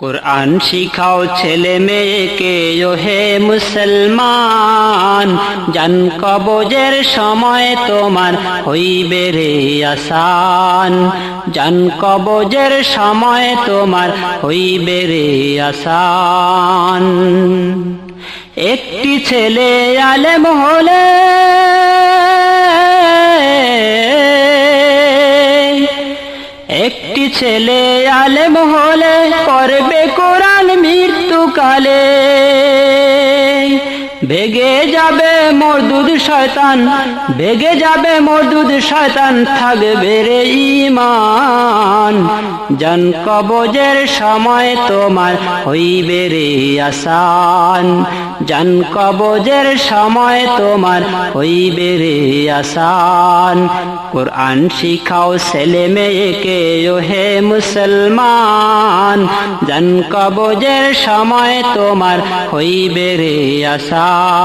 কুরআন শিখাও ছেলে মেয়েকে ও হে মুসলমান, জান কবজের সময় তোমার হইবে রে আসান। জান কবজের সময় তোমার হইবে রে আসান। একটি ছেলে আলেম হলে একটি ছেলে আলেম হলে পড়বে কোরআন মৃত্যুকালে। ভেগে যাবে মরদুদ শয়তান, ভেগে যাবে মরদুদ শয়তান, থাকবে রে ঈমান। জান কবজের সময় তোমার হইবে রে আসান। জান কবজের সময় তোমার হইবে রে আসান। কুরআন শিখাও ছেলে মেয়েকে ও হে মুসলমান, জান কবজের সময় তোমার হইবে রে আসান।